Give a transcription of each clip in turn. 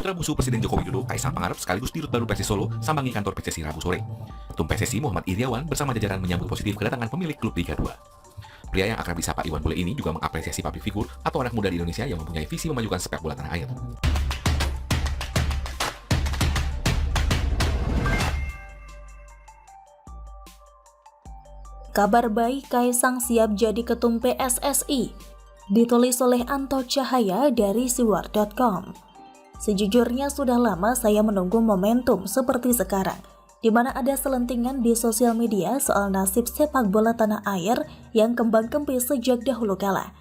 Putra bungsu Presiden Joko Widodo, Kaisang Pangarep sekaligus Dirut Baru Persis Solo, sambangi kantor PSSI Rabu sore. Ketum PSSI Muhammad Iriawan bersama jajaran menyambut positif kedatangan pemilik klub Liga 2. Pria yang akrab disapa Iwan Bule ini juga mengapresiasi public figure atau anak muda di Indonesia yang mempunyai visi memajukan sepak bola tanah air. Kabar baik, Kaisang siap jadi ketum PSSI. Ditulis oleh Anto Cahaya dari siwar.com. Sejujurnya sudah lama saya menunggu momentum seperti sekarang, di mana ada selentingan di sosial media soal nasib sepak bola tanah air yang kembang kempis sejak dahulu kala.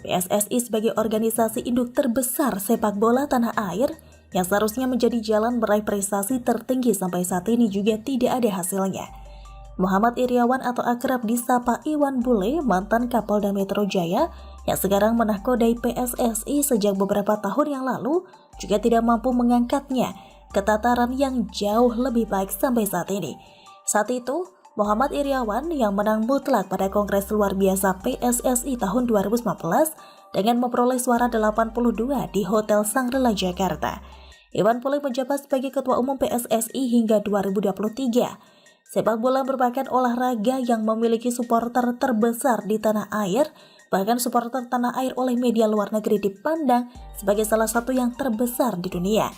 PSSI sebagai organisasi induk terbesar sepak bola tanah air yang seharusnya menjadi jalan meraih prestasi tertinggi sampai saat ini juga tidak ada hasilnya. Muhammad Iriawan atau akrab disapa Iwan Bule, mantan Kapolda Metro Jaya yang sekarang menahkodai PSSI sejak beberapa tahun yang lalu, juga tidak mampu mengangkatnya ke tataran yang jauh lebih baik sampai saat ini. Saat itu, Muhammad Iriawan yang menang mutlak pada Kongres Luar Biasa PSSI tahun 2019 dengan memperoleh suara 82 di Hotel Sangrila Jakarta. Iwan Bule menjabat sebagai Ketua Umum PSSI hingga 2023. Sepak bola merupakan olahraga yang memiliki supporter terbesar di tanah air, bahkan supporter tanah air oleh media luar negeri dipandang sebagai salah satu yang terbesar di dunia.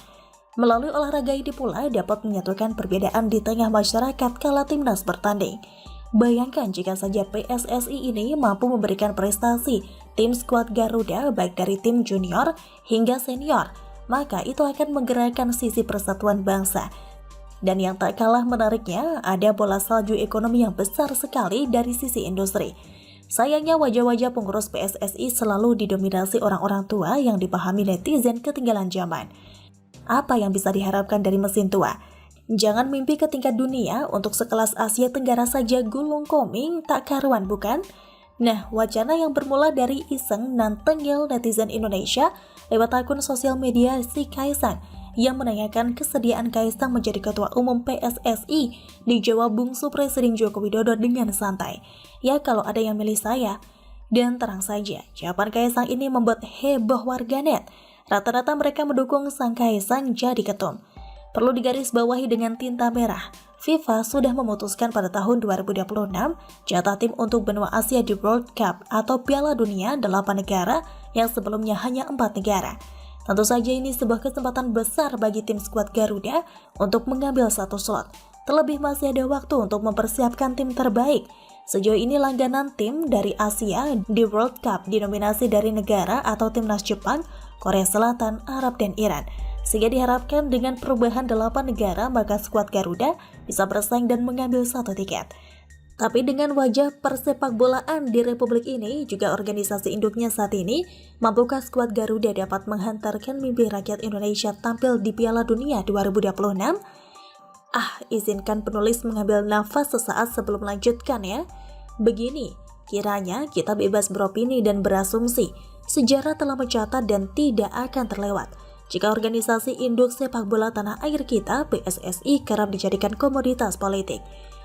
Melalui olahraga ini pula dapat menyatukan perbedaan di tengah masyarakat kala timnas bertanding. Bayangkan jika saja PSSI ini mampu memberikan prestasi tim skuad Garuda baik dari tim junior hingga senior, maka itu akan menggerakkan sisi persatuan bangsa. Dan yang tak kalah menariknya, ada bola salju ekonomi yang besar sekali dari sisi industri. Sayangnya wajah-wajah pengurus PSSI selalu didominasi orang-orang tua yang dipahami netizen ketinggalan zaman. Apa yang bisa diharapkan dari mesin tua? Jangan mimpi ke tingkat dunia, untuk sekelas Asia Tenggara saja gulung koming tak karuan bukan? Nah, wacana yang bermula dari iseng dan tengil netizen Indonesia lewat akun sosial media si Kaisang yang menanyakan kesediaan Kaisang menjadi Ketua Umum PSSI dijawab bungsu Presiden Joko Widodo dengan santai. Ya kalau ada yang milih saya. Dan terang saja, jawaban Kaisang ini membuat heboh warganet. Rata-rata mereka mendukung sang Kaisang jadi ketum. Perlu digarisbawahi dengan tinta merah, FIFA sudah memutuskan pada tahun 2026 jatah tim untuk benua Asia di World Cup atau Piala Dunia 8 negara yang sebelumnya hanya 4 negara. Tentu saja ini sebuah kesempatan besar bagi tim skuad Garuda untuk mengambil satu slot. Terlebih masih ada waktu untuk mempersiapkan tim terbaik. Sejauh ini langganan tim dari Asia di World Cup dinominasi dari negara atau timnas Jepang, Korea Selatan, Arab, dan Iran. Sehingga diharapkan dengan perubahan 8 negara maka skuad Garuda bisa bersaing dan mengambil satu tiket. Tapi dengan wajah persepak bolaan di Republik ini, juga organisasi induknya saat ini, mampukah skuad Garuda dapat menghantarkan mimpi rakyat Indonesia tampil di Piala Dunia 2026? Izinkan penulis mengambil nafas sesaat sebelum melanjutkan ya. Begini, kiranya kita bebas beropini dan berasumsi, sejarah telah mencatat dan tidak akan terlewat. Jika organisasi induk sepak bola tanah air kita, PSSI, kerap dijadikan komoditas politik.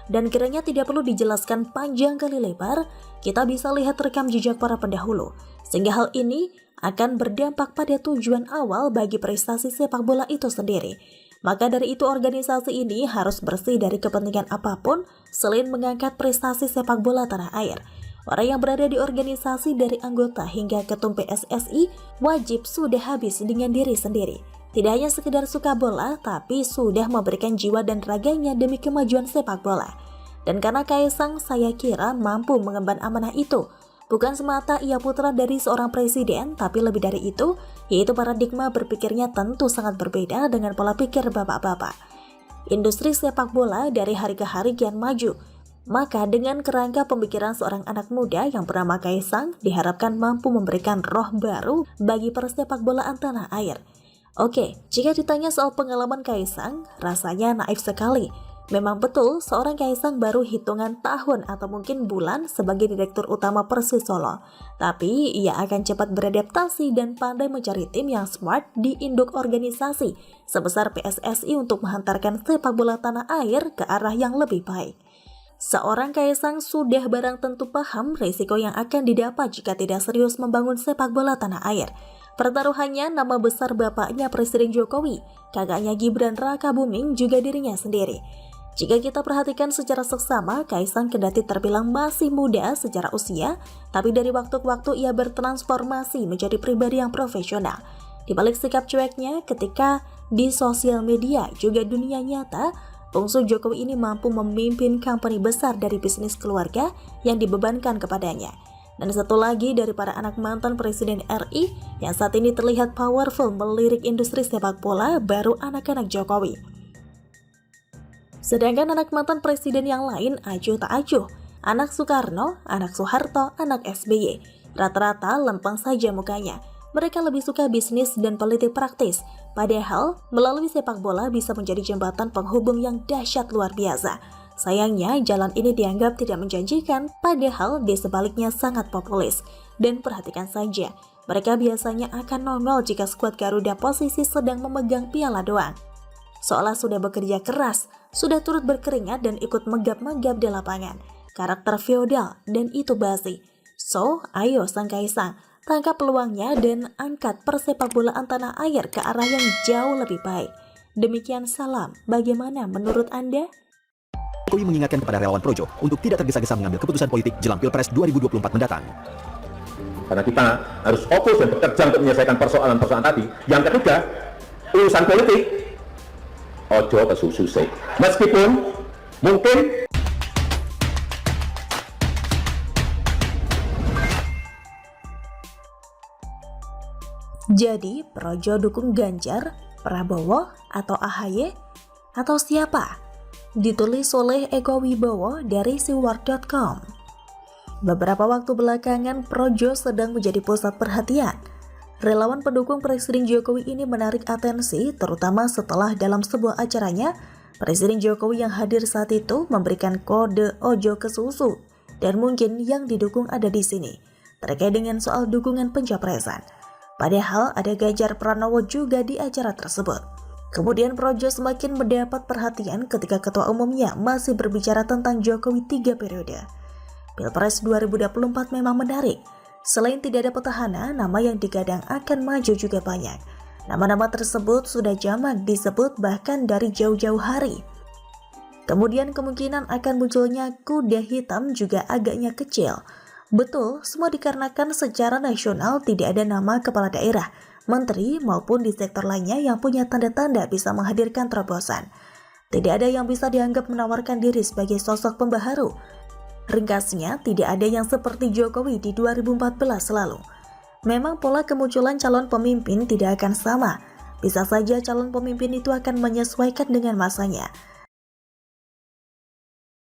Dan kiranya tidak perlu dijelaskan panjang kali lebar, kita bisa lihat rekam jejak para pendahulu. Sehingga hal ini akan berdampak pada tujuan awal bagi prestasi sepak bola itu sendiri. Maka dari itu organisasi ini harus bersih dari kepentingan apapun selain mengangkat prestasi sepak bola tanah air. Orang yang berada di organisasi dari anggota hingga ketum PSSI wajib sudah habis dengan diri sendiri. Tidak hanya sekedar suka bola, tapi sudah memberikan jiwa dan raganya demi kemajuan sepak bola. Dan karena Kaisang saya kira mampu mengemban amanah itu. Bukan semata ia putra dari seorang presiden, tapi lebih dari itu, yaitu paradigma berpikirnya tentu sangat berbeda dengan pola pikir bapak-bapak. Industri sepak bola dari hari ke hari kian maju. Maka dengan kerangka pemikiran seorang anak muda yang bernama Kaisang diharapkan mampu memberikan roh baru bagi persepak bolaan tanah air. Oke, jika ditanya soal pengalaman Kaisang, rasanya naif sekali. Memang betul, seorang Kaisang baru hitungan tahun atau mungkin bulan sebagai direktur utama Persis Solo. Tapi ia akan cepat beradaptasi dan pandai mencari tim yang smart di induk organisasi sebesar PSSI untuk menghantarkan sepak bola tanah air ke arah yang lebih baik. Seorang Kaisang sudah barang tentu paham risiko yang akan didapat jika tidak serius membangun sepak bola tanah air. Pertaruhannya nama besar bapaknya Presiden Jokowi, kakaknya Gibran Rakabuming, juga dirinya sendiri. Jika kita perhatikan secara seksama, Kaisang kendati terbilang masih muda secara usia, tapi dari waktu ke waktu ia bertransformasi menjadi pribadi yang profesional. Di balik sikap cueknya ketika di sosial media juga dunia nyata, bungsu Jokowi ini mampu memimpin company besar dari bisnis keluarga yang dibebankan kepadanya. Dan satu lagi dari para anak mantan Presiden RI yang saat ini terlihat powerful melirik industri sepak bola baru anak-anak Jokowi. Sedangkan anak mantan presiden yang lain acuh tak acuh, anak Soekarno, anak Soeharto, anak SBY. Rata-rata lempeng saja mukanya. Mereka lebih suka bisnis dan politik praktis, padahal melalui sepak bola bisa menjadi jembatan penghubung yang dahsyat luar biasa. Sayangnya, jalan ini dianggap tidak menjanjikan, padahal di sebaliknya sangat populis. Dan perhatikan saja, mereka biasanya akan nongol jika skuad Garuda posisi sedang memegang piala doang. Seolah sudah bekerja keras, sudah turut berkeringat dan ikut megap-megap di lapangan. Karakter feodal dan itu basi. So, ayo Sang Kaisang, tangkap peluangnya dan angkat persepak bolaan tanah air ke arah yang jauh lebih baik. Demikian salam, bagaimana menurut Anda? Jokowi mengingatkan kepada relawan Projo untuk tidak tergesa-gesa mengambil keputusan politik jelang Pilpres 2024 mendatang. Karena kita harus fokus dan bekerja untuk menyelesaikan persoalan-persoalan tadi. Yang ketiga, urusan politik, ojo kesusu sih. Meskipun mungkin Jadi, Projo dukung Ganjar, Prabowo, atau AHY? Atau siapa? Ditulis oleh Eko Wibowo dari siwar.com. Beberapa waktu belakangan, Projo sedang menjadi pusat perhatian. Relawan pendukung Presiden Jokowi ini menarik atensi, terutama setelah dalam sebuah acaranya, Presiden Jokowi yang hadir saat itu memberikan kode ojo ke susu, dan mungkin yang didukung ada di sini, terkait dengan soal dukungan pencapresan. Padahal ada Ganjar Pranowo juga di acara tersebut. Kemudian Projo semakin mendapat perhatian ketika ketua umumnya masih berbicara tentang Jokowi 3 periode. Pilpres 2024 memang menarik. Selain tidak ada petahana, nama yang digadang akan maju juga banyak. Nama-nama tersebut sudah jamak disebut bahkan dari jauh-jauh hari. Kemudian kemungkinan akan munculnya kuda hitam juga agaknya kecil. Betul, semua dikarenakan secara nasional tidak ada nama kepala daerah, menteri maupun di sektor lainnya yang punya tanda-tanda bisa menghadirkan terobosan. Tidak ada yang bisa dianggap menawarkan diri sebagai sosok pembaharu. Ringkasnya, tidak ada yang seperti Jokowi di 2014 lalu. Memang pola kemunculan calon pemimpin tidak akan sama. Bisa saja calon pemimpin itu akan menyesuaikan dengan masanya.